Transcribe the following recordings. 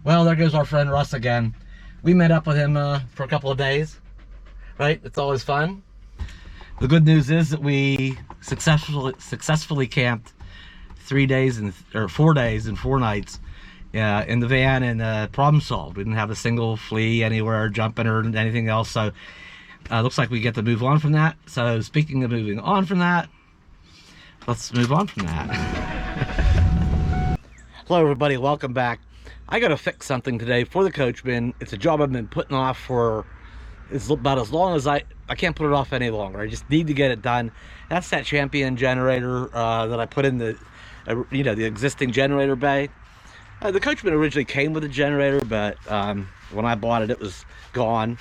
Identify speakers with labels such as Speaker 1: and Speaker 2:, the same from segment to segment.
Speaker 1: Well, there goes our friend Russ again. We met up with him for a couple of days, right? It's always fun. The good news is that we successfully camped 4 days and 4 nights in the van, and problem solved. We didn't have a single flea anywhere jumping or anything else, so looks like we get to move on from that. So speaking of moving on from that, let's move on from that. Hello everybody, welcome back. I gotta fix something today for the Coachman. It's a job I've been putting off for about as long as I can't put it off any longer. I just need to get it done. That's that Champion generator that I put in the the existing generator bay. The Coachman originally came with a generator, but when I bought it, it was gone.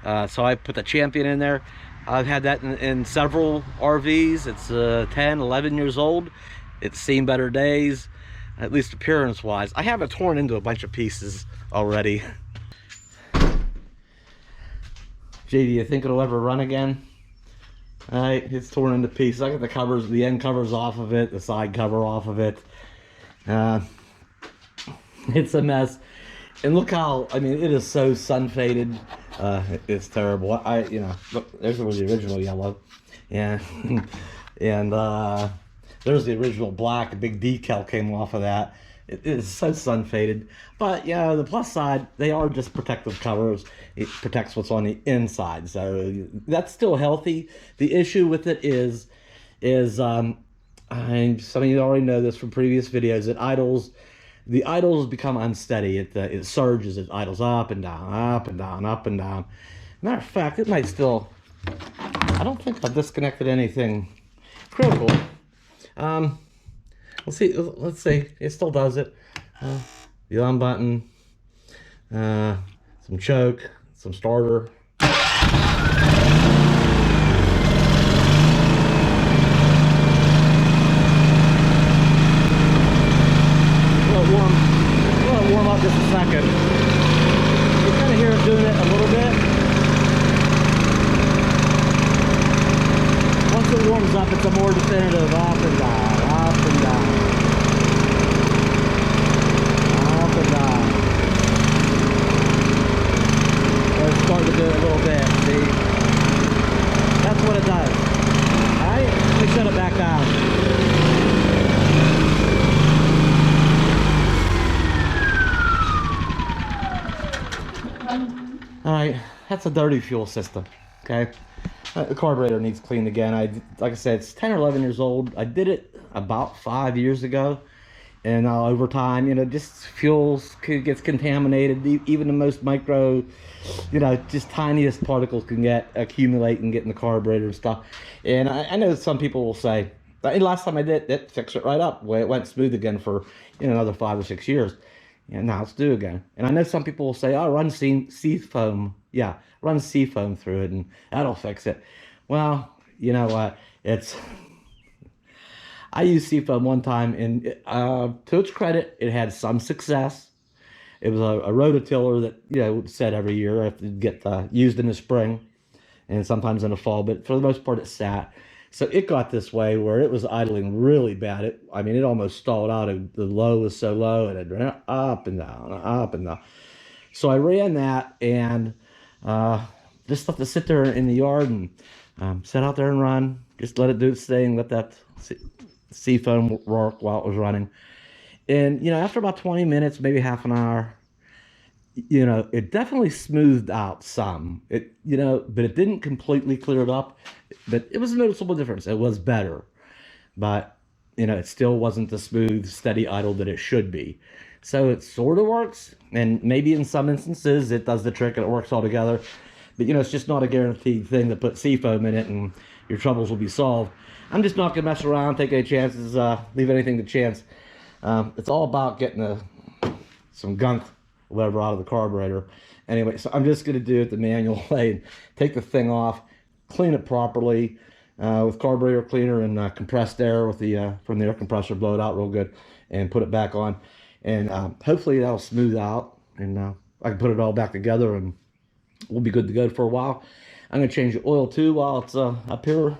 Speaker 1: So I put the Champion in there. I've had that in several RVs. It's 10, 11 years old. It's seen better days, at least appearance wise. I have it torn into a bunch of pieces already. Jay, do you think it'll ever run again? Alright, it's torn into pieces. I got the covers, the end covers off of it, the side cover off of it. It's a mess. And look how, I mean, it is so sun faded. It's terrible. Look, there's the original yellow. Yeah. And there's the original black. A big decal came off of that. It is so sun faded. But yeah, the plus side, they are just protective covers. It protects what's on the inside, so that's still healthy. The issue with it is some of you already know this from previous videos, that the idles become unsteady. It surges, it idles up and down, up and down, up and down. Matter of fact, it might still, I don't think I've disconnected anything critical. Let's see, it still does it. The on button, some choke, some starter. A little warm up just a second. You kind of hear it doing it a little bit. Once it warms up, it's a more definitive up and down, up and down, up and down. It's starting to do it a little bit, see? That's what it does. Alright, let me shut it back down. Alright, that's a dirty fuel system, okay? The carburetor needs cleaned again. Like I said, it's 10 or 11 years old. I did it about 5 years ago. And over time, just fuels gets contaminated. Even the most micro, just tiniest particles can accumulate and get in the carburetor and stuff. And I know some people will say, last time I did it, fixed it right up. It went smooth again for another 5 or 6 years. And now it's due again. And I know some people will say, oh, run seafoam. Yeah, run seafoam through it and that'll fix it. Well, you know what? I used seafoam one time, and to its credit, it had some success. It was a rototiller that, said every year I have to get used in the spring and sometimes in the fall, but for the most part it sat. So it got this way where it was idling really bad. It almost stalled out. The low was so low, and it ran up and down, up and down. So I ran that and just left it sit there in the yard and sat out there and run. Just let it do its thing, let that seafoam work while it was running. And after about 20 minutes, maybe half an hour, it definitely smoothed out some. But it didn't completely clear it up. But it was a noticeable difference. It was better, but it still wasn't the smooth, steady idle that it should be. So it sort of works, and maybe in some instances it does the trick and it works all together. But it's just not a guaranteed thing to put seafoam in it and your troubles will be solved. I'm just not gonna mess around, take any chances, leave anything to chance. It's all about getting some gunk, whatever, out of the carburetor. Anyway, so I'm just gonna do it the manual way and take the thing off, clean it properly with carburetor cleaner and compressed air with from the air compressor, blow it out real good, and put it back on. And hopefully that'll smooth out, and I can put it all back together, and we'll be good to go for a while. I'm gonna change the oil too while it's up here.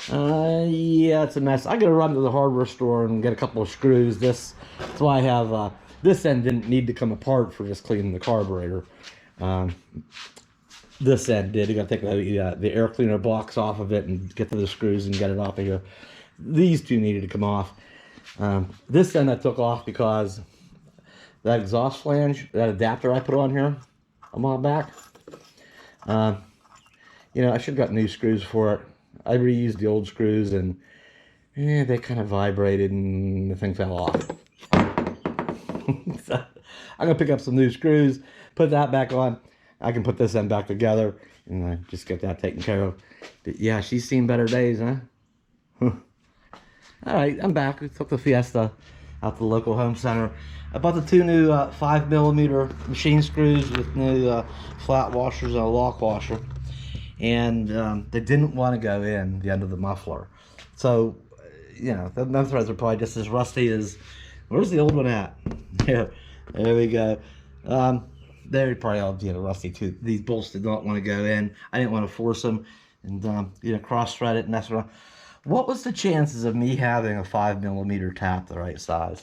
Speaker 1: Yeah, it's a mess. I gotta run to the hardware store and get a couple of screws. That's why I have This end didn't need to come apart for just cleaning the carburetor. Um, this end did. You got to take the air cleaner box off of it and get to the screws and get it off of here. These two needed to come off. This end I took off because that exhaust flange, that adapter I put on here a while back, you know, I should have got new screws for it. I reused the old screws and they kind of vibrated and the thing fell off. So I'm gonna pick up some new screws, put that back on. I can put this end back together and just get that taken care of. But yeah, she's seen better days, huh? All right, I'm back. We took the Fiesta out to the local home center. I bought the two new 5mm machine screws with new flat washers and a lock washer. And they didn't want to go in the end of the muffler. So, you know, the threads are probably just as rusty as, where's the old one at? Here, there we go. They're probably all, you know, rusty too. These bolts did not want to go in. I didn't want to force them and, you know, cross thread it and mess around. What was the chances of me having a 5mm tap the right size?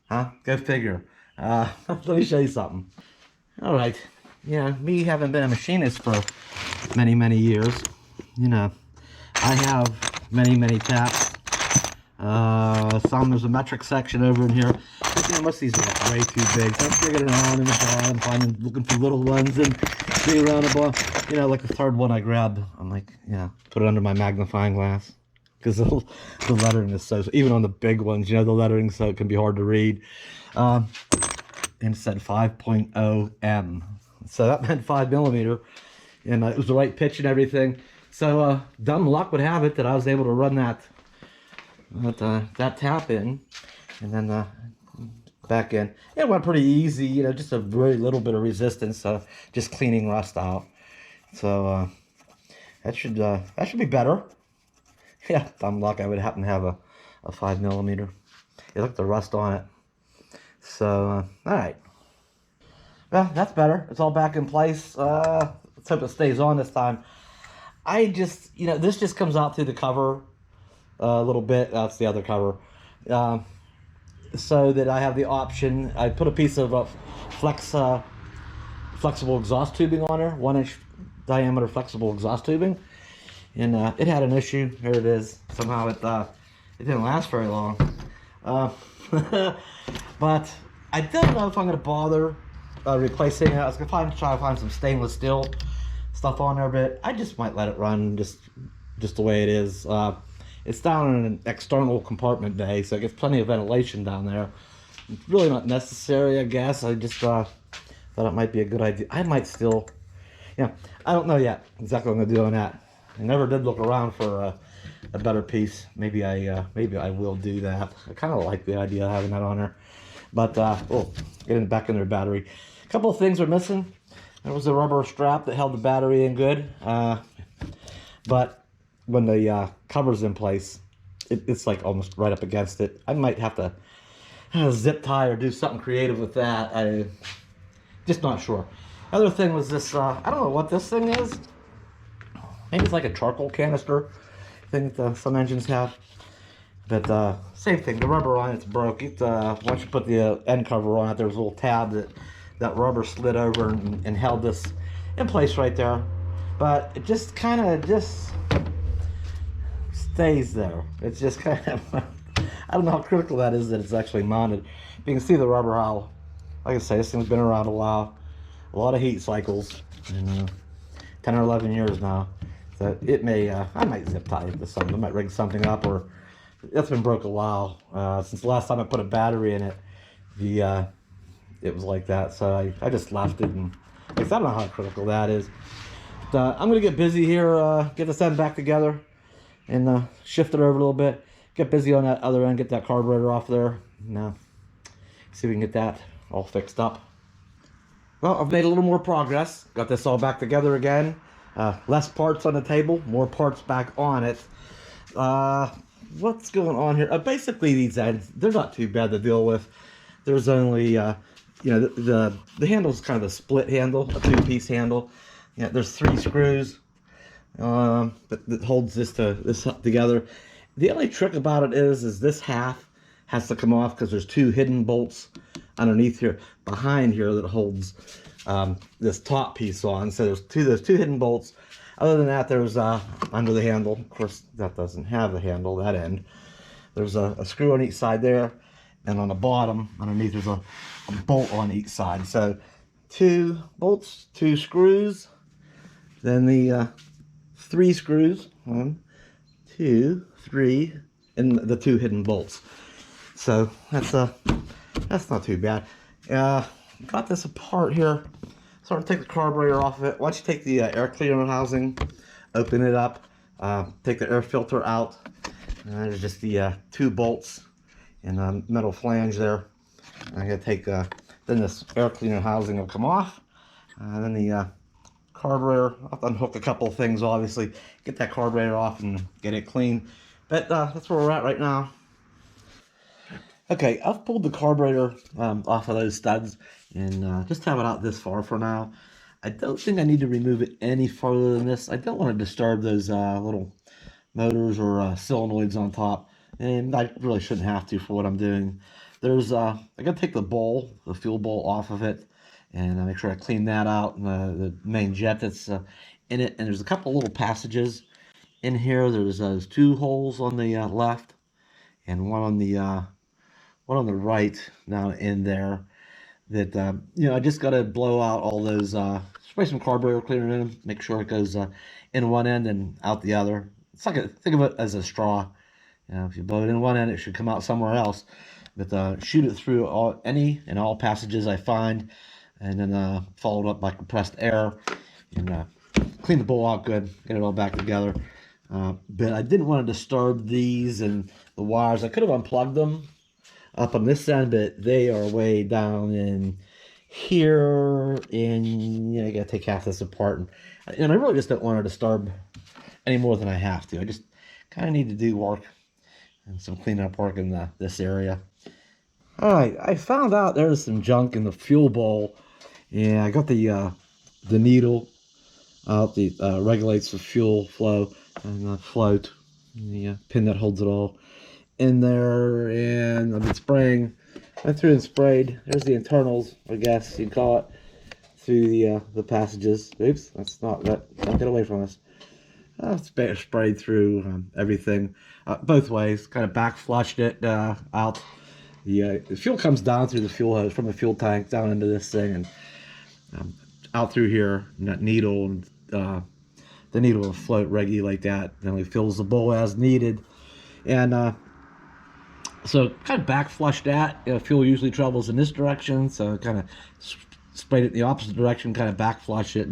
Speaker 1: Huh? Go figure. Let me show you something. All right. Yeah, me having been a machinist for many, many years, you know, I have many taps. There's a metric section over in here. But, you know, most of these are way too big. So I'm digging around in the bottom, looking for little ones and digging around the bottom. You know, like the third one I grabbed, I'm like, yeah, put it under my magnifying glass. Because the lettering is so, even on the big ones, you know, the lettering, so it can be hard to read. And it said 5.0 M. So that meant 5mm. And it was the right pitch and everything. So dumb luck would have it that I was able to run that tap in. And then back in. It went pretty easy, you know, just a very little bit of resistance. Just cleaning rust out. So that should be better. Yeah, dumb luck. I would happen to have a 5mm. You look at the rust on it. So, all right. Well, that's better. It's all back in place. Let's hope it stays on this time. I just, you know, this just comes out through the cover a little bit. That's the other cover. So that I have the option. I put a piece of flexible exhaust tubing on her, 1-inch diameter flexible exhaust tubing. And it had an issue. Here it is. Somehow it didn't last very long. But I don't know if I'm going to bother replacing it. I was going to try to find some stainless steel stuff on there, but I just might let it run just the way it is. It's down in an external compartment bay, so it gets plenty of ventilation down there. It's really not necessary, I guess. I just thought it might be a good idea. I might still, yeah, I don't know yet exactly what I'm going to do on that. I never did look around for a better piece. Maybe I will do that. I kind of like the idea of having that on there. But getting back in their battery. A couple of things are missing. There was a rubber strap that held the battery in good. But when the cover's in place, it's like almost right up against it. I might have to zip tie or do something creative with that. I'm just not sure. Other thing was this. I don't know what this thing is. Maybe it's like a charcoal canister thing that some engines have. But same thing, the rubber on it's broke. Once you put the end cover on it, there's a little tab that rubber slid over and held this in place right there. But it just kind of stays there. It's just kind of, I don't know how critical that is that it's actually mounted. You can see the rubber, how, like I say, this thing's been around a while. A lot of heat cycles, 10 or 11 years now. So it may, I might zip tie it to something. I might rig something up, or it's been broke a while. Since the last time I put a battery in it, it was like that. So I just left it, and I don't know how critical that is. But, I'm gonna get busy here, get this end back together, and shift it over a little bit. Get busy on that other end, get that carburetor off there. Now, see if we can get that all fixed up. Well, I've made a little more progress. Got this all back together again. Less parts on the table, more parts back on it. What's going on here? Basically, these ends, they're not too bad to deal with. There's only, the handle's kind of a split handle, a two-piece handle. Yeah, there's 3 screws that holds this together. The only trick about it is this half has to come off because there's 2 hidden bolts underneath here, behind here, that holds this top piece on. So there's two hidden bolts. Other than that, there's under the handle. Of course, that doesn't have the handle, that end. There's a screw on each side there, and on the bottom, underneath, there's a bolt on each side. So 2 bolts, 2 screws, then the 3 screws, 1, 2, 3, and the 2 hidden bolts. So that's not too bad. Got this apart here. So I'm gonna take the carburetor off of it. Once you take the air cleaner housing, open it up, take the air filter out. There's just the 2 bolts and a metal flange there. I'm gonna take then this air cleaner housing will come off. Then the carburetor, I'll have to unhook a couple of things, obviously, get that carburetor off and get it clean. But that's where we're at right now. Okay, I've pulled the carburetor off of those studs and just have it out this far for now. I don't think I need to remove it any further than this. I don't want to disturb those little motors or solenoids on top, and I really shouldn't have to for what I'm doing. There's I gotta take the bowl, the fuel bowl, off of it, and make sure I clean that out, and the main jet that's in it. And there's a couple little passages in here. There's those 2 holes on the left, and one on the right down in there. That I just gotta blow out all those. Spray some carburetor cleaner in them. Make sure it goes in one end and out the other. It's like think of it as a straw. If you blow it in one end, it should come out somewhere else. But shoot it through any and all passages I find, and then follow it up by compressed air, and clean the bowl out good, get it all back together. But I didn't want to disturb these and the wires. I could have unplugged them up on this end, but they are way down in here, and you gotta take half this apart, and I really just don't want to disturb any more than I have to. I just kind of need to do work and some cleanup work in this area. All right, I found out there's some junk in the fuel bowl. Yeah, I got the needle out, the regulates the fuel flow and the float, and the pin that holds it all in there. And I've been spraying. Went through and sprayed. There's the internals, I guess you'd call it, through the passages. Oops, that's not that. Don't get away from us. Sprayed through everything, both ways. Kind of back flushed it out. The fuel comes down through the fuel hose from the fuel tank down into this thing, and out through here. And that needle, and the needle will float regulate that. Then it fills the bowl as needed, and so kind of back flushed that. Fuel usually travels in this direction, so kind of sprayed it in the opposite direction, kind of back flush it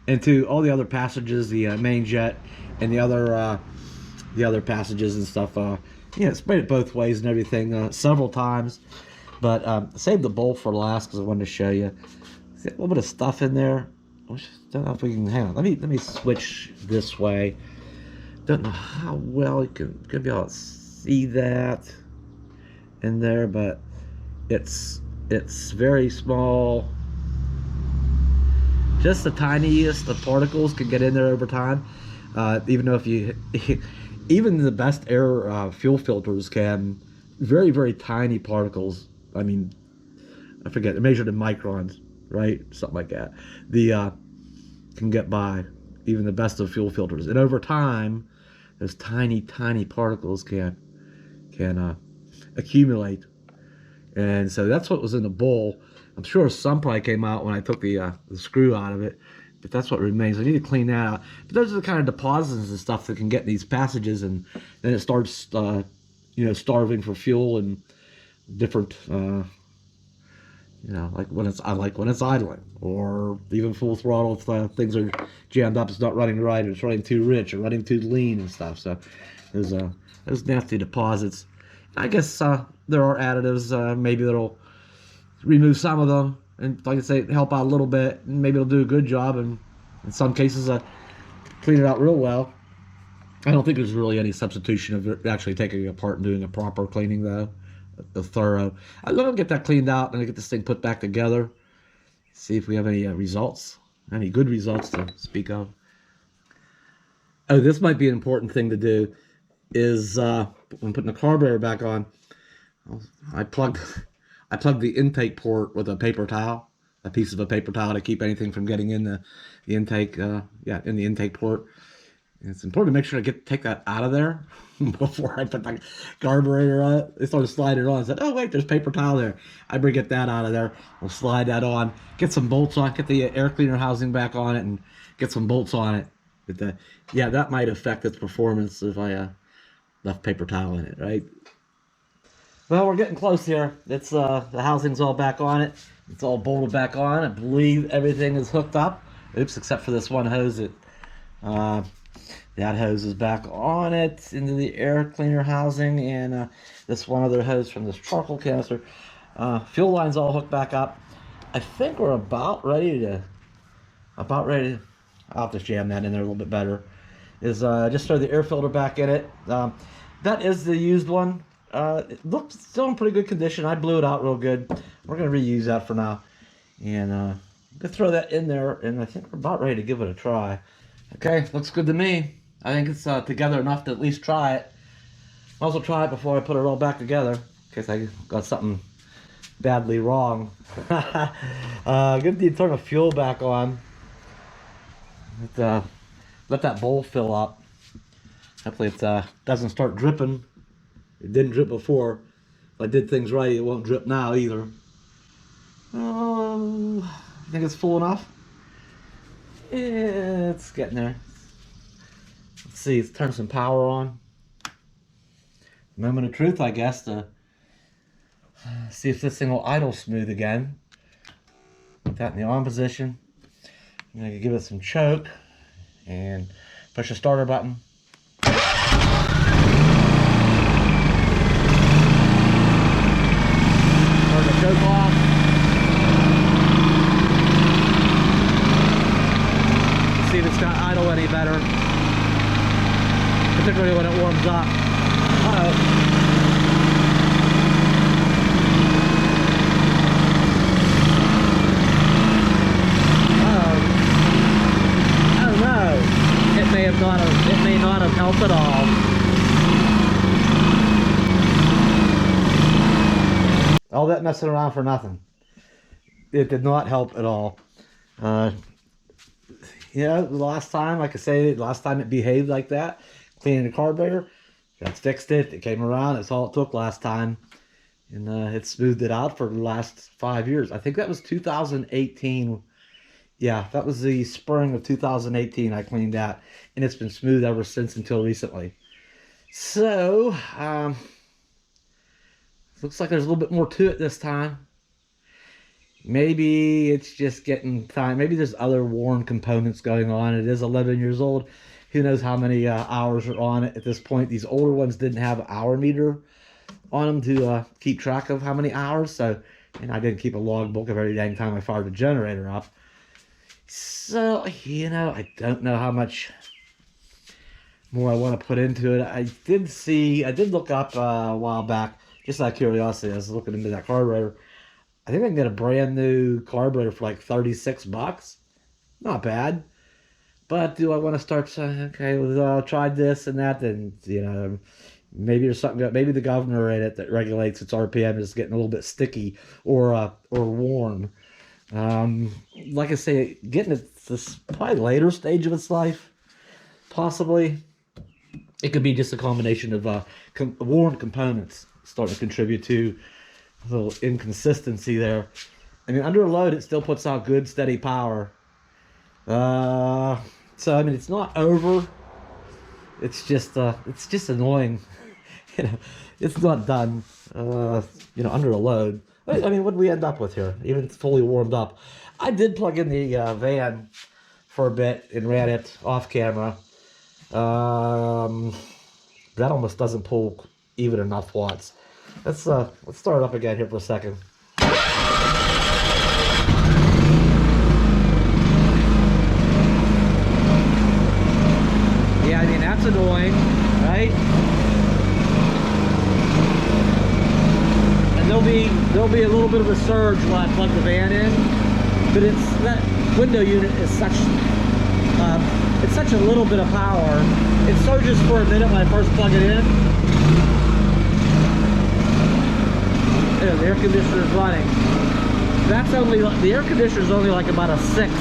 Speaker 1: into all the other passages, the main jet, and the other passages and stuff. Sprayed it both ways and everything several times, but saved the bowl for last because I wanted to show you. See a little bit of stuff in there. I don't know if we can. Hang on. Let me switch this way. Don't know how well you can be able to see that in there, but it's very small. Just the tiniest of particles can get in there over time. Even though even the best air fuel filters can, very, very tiny particles. I mean, I forget, they're measured in microns, right? Something like that. Can get by even the best of fuel filters. And over time, those tiny, tiny particles can accumulate. And so that's what was in the bowl. I'm sure some probably came out when I took the screw out of it, but that's what remains. I need to clean that out. But those are the kind of deposits and stuff that can get in these passages, and then it starts, starving for fuel and different, like when it's idling, or even full throttle if things are jammed up. It's not running right, or it's running too rich, or running too lean and stuff. So those nasty deposits. I guess there are additives maybe that'll remove some of them, and like I say, help out a little bit, and maybe it'll do a good job, and in some cases clean it out real well. I don't think there's really any substitution of actually taking it apart and doing a proper cleaning, though, a thorough. Let me get that cleaned out and get this thing put back together, see if we have any results, any good results to speak of. Oh, this might be an important thing to do, is when putting the carburetor back on, I I plugged the intake port with a paper towel, a piece of a paper towel to keep anything from getting in the intake, yeah, in the intake port. And it's important to make sure to take that out of there before I put the carburetor on it. They started sliding it on. I said, oh wait, there's paper towel there. I bring that out of there. We'll slide that on, get some bolts on, get the air cleaner housing back on it, and get some bolts on it. But yeah, that might affect its performance if I left paper towel in it, right? Well, we're getting close here. It's the housing's all back on it. It's all bolted back on. I believe everything is hooked up. Oops, except for this one hose. That hose is back on it into the air cleaner housing, and this one other hose from this charcoal canister. Fuel line's all hooked back up. I think we're about ready to. I'll have to jam that in there a little bit better. Just throw the air filter back in it. That is the used one. It looks still in pretty good condition. I blew it out real good. We're gonna reuse that for now, and I'm gonna throw that in there. And I think we're about ready to give it a try. Okay, looks good to me. I think it's together enough to at least try it. Might as well try it before I put it all back together, in case I got something badly wrong. Good to turn the fuel back on. Let that bowl fill up. Hopefully it doesn't start dripping. It didn't drip before. If I did things right, it won't drip now either. I think it's full enough. Yeah, it's getting there. Let's see, let's turn some power on. Moment of truth, I guess, to see if this thing will idle smooth again. Put that in the on position. I'm gonna give it some choke and push the starter button. Turn the choke off. See if it's got idle any better, particularly when it warms up. I don't know. It may not have helped at all. All that messing around for nothing. It did not help at all. The last time, like I say, last time it behaved like that, cleaning the carburetor, that's fixed it. It came around. That's all it took last time, and it smoothed it out for the last 5 years. I think that was 2018. Yeah, that was the spring of 2018. I cleaned that, and it's been smooth ever since until recently. So, looks like there's a little bit more to it this time. Maybe it's just getting time. Maybe there's other worn components going on. It is 11 years old. Who knows how many hours are on it at this point. These older ones didn't have an hour meter on them to keep track of how many hours. So, and I didn't keep a logbook of every dang time I fired the generator up. So, I don't know how much more I want to put into it. I did look up a while back, just out of curiosity. I was looking into that carburetor. I think I can get a brand new carburetor for like 36 bucks. Not bad. But do I want to start saying, okay, well, tried this and that, then, maybe there's something, maybe the governor in it that regulates its RPM is getting a little bit sticky or worn. Like I say, getting it this probably later stage of its life, possibly. It could be just a combination of worn components starting to contribute to a little inconsistency there. I mean, under a load, it still puts out good, steady power. So I mean, it's not over. It's just annoying. It's not done. Under a load. I mean, what did we end up with here? Even it's fully warmed up. I did plug in the van for a bit and ran it off camera. That almost doesn't pull even enough watts. Let's start it up again here for a second. Yeah, I mean, that's annoying, right? And there'll be a little bit of a surge when I plug the van in, but that window unit is such a little bit of power. It surges for a minute when I first plug it in. too. The air conditioner is running. That's only, the air conditioner is only like about a sixth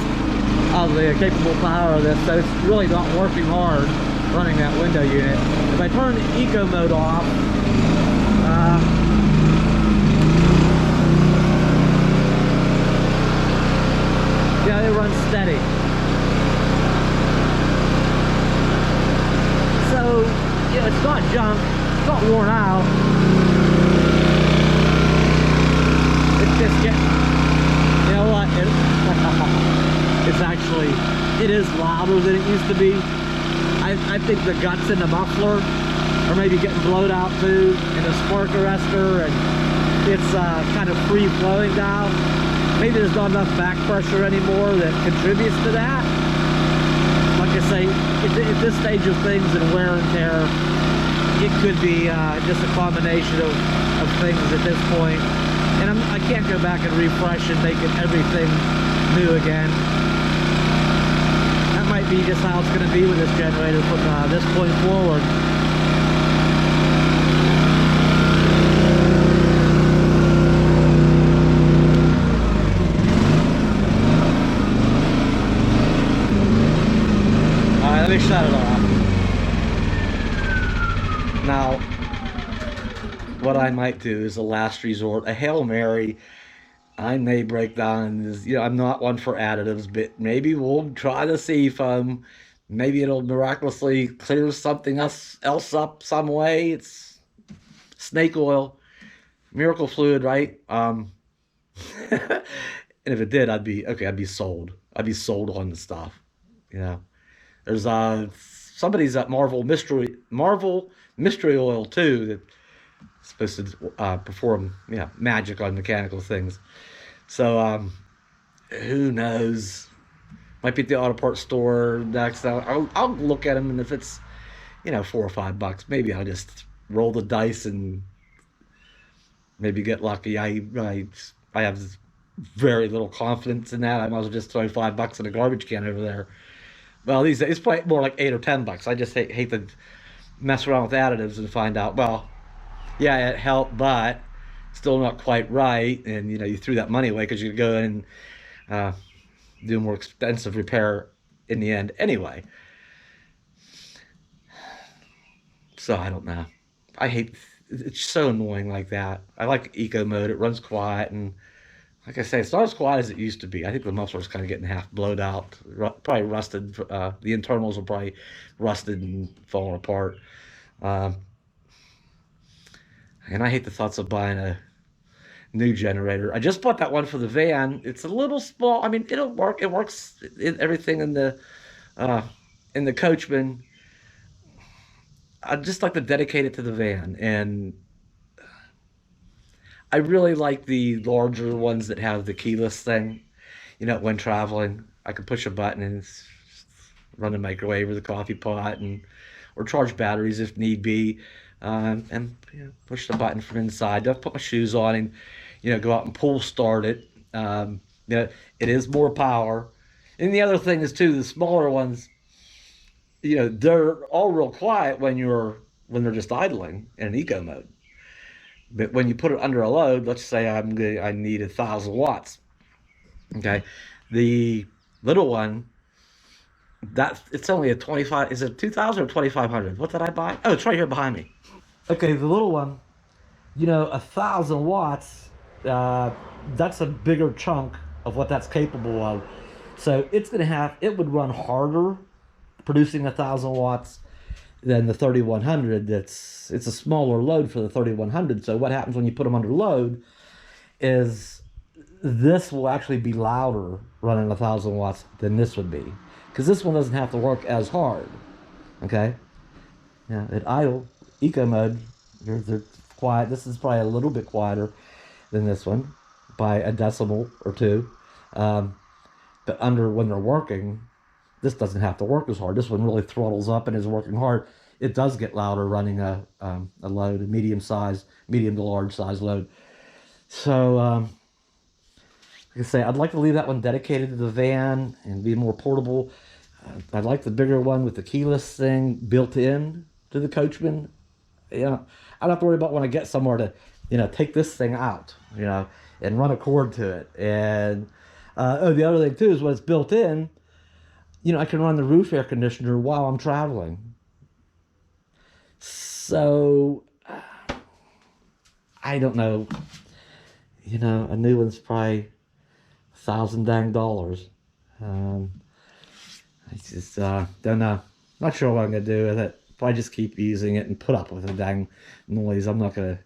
Speaker 1: of the capable power of this, so it's really not working hard running that window unit. If I turn the eco mode off, yeah, it runs steady. So, yeah, it's not junk, it's not worn out. It's just getting, you know what, it's actually, it is louder than it used to be. I think the guts in the muffler are maybe getting blowed out too, and the spark arrestor, and it's kind of free flowing now. Maybe there's not enough back pressure anymore that contributes to that. Like I say, at this stage of things and wear and tear, it could be just a combination of things at this point. And I can't go back and refresh and make everything new again. That might be just how it's going to be with this generator from this point forward. Alright, let me shut it off. Now, what I might do is a last resort, a Hail Mary. I may break down, you know, I'm not one for additives, but maybe we'll try the seafoam. Maybe it'll miraculously clear something else up some way. It's snake oil, miracle fluid, right? And if it did, I'd be sold. I'd be sold on the stuff. You know, there's somebody's at Marvel Mystery Oil too, that supposed to perform, yeah, magic on mechanical things. So who knows? Might be at the auto parts store next. I'll look at them, and if it's, you know, $4 or $5, maybe I'll just roll the dice and maybe get lucky. I have very little confidence in that. I might as well just throw $5 in a garbage can over there. Well, these days it's probably more like $8 or $10. I just hate to mess around with additives and find out, well, yeah, it helped, but still not quite right. And, you know, you threw that money away because you could go in and do a more expensive repair in the end anyway. So I don't know. I hate, it's so annoying like that. I like eco mode. It runs quiet, and like I say, it's not as quiet as it used to be. I think the muffler's kind of getting half blowed out, probably rusted. The internals are probably rusted and falling apart. And I hate the thoughts of buying a new generator. I just bought that one for the van. It's a little small. I mean, it'll work. It works in everything in the Coachman. I just like to dedicate it to the van, and I really like the larger ones that have the keyless thing. You know, when traveling, I can push a button and run the microwave or the coffee pot, or charge batteries if need be. And you know, push the button from inside. Don't put my shoes on and, you know, go out and pull start it. You know, it is more power. And the other thing is too, the smaller ones, you know, they're all real quiet when they're just idling in an eco mode. But when you put it under a load, let's say I need 1,000 watts. Okay, the little one, that it's only a 25. Is it 2,000 or 2,500? What did I buy? Oh, it's right here behind me. Okay, the little one, you know, 1,000 watts. That's a bigger chunk of what that's capable of. So it would run harder producing 1,000 watts than the 3,100. It's a smaller load for the 3,100. So what happens when you put them under load is this will actually be louder running 1,000 watts than this would be, because this one doesn't have to work as hard. Okay, yeah, at idle eco mode, they're quiet. This is probably a little bit quieter than this one by a decimal or two, but when they're working, this doesn't have to work as hard. This one really throttles up and is working hard. It does get louder running a load, a medium to large size load. So, like I say, I'd like to leave that one dedicated to the van and be more portable. I'd like the bigger one with the keyless thing built in to the Coachman. You know, I don't have to worry about when I get somewhere to take this thing out, and run a cord to it. And oh, the other thing too is when it's built in, I can run the roof air conditioner while I'm traveling. So I don't know. A new one's probably $1,000 dang. I just don't know. Not sure what I'm gonna do with it. Probably just keep using it and put up with the dang noise. I'm not gonna.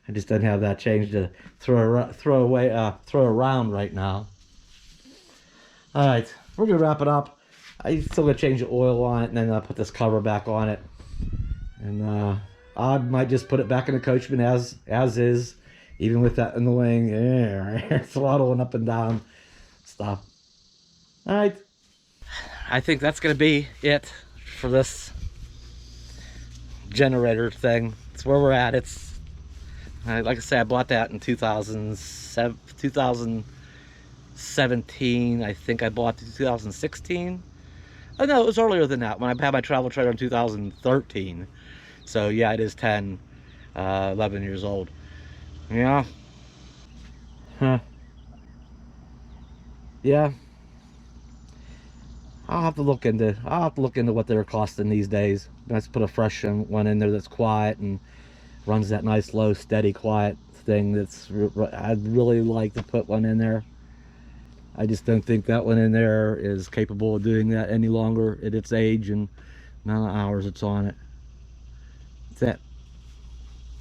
Speaker 1: I just don't have that change to throw around right now. All right, we're gonna wrap it up. I still gotta change the oil on it, and then put this cover back on it. And I might just put it back in the coachman as is, even with that annoying throttling up and down stuff. All right, I think that's gonna be it for this generator thing. It's where we're at. It's like I said, I bought that in 2017. I think I bought it in 2016. Oh no, it was earlier than that when I had my travel trailer in 2013. So yeah, it is 11 years old. Yeah. Huh. Yeah. I'll have to look into what they're costing these days. Let's put a fresh one in there that's quiet and runs that nice low steady quiet thing. I'd really like to put one in there. I just don't think that one in there is capable of doing that any longer at its age and amount of hours it's on it. That's it.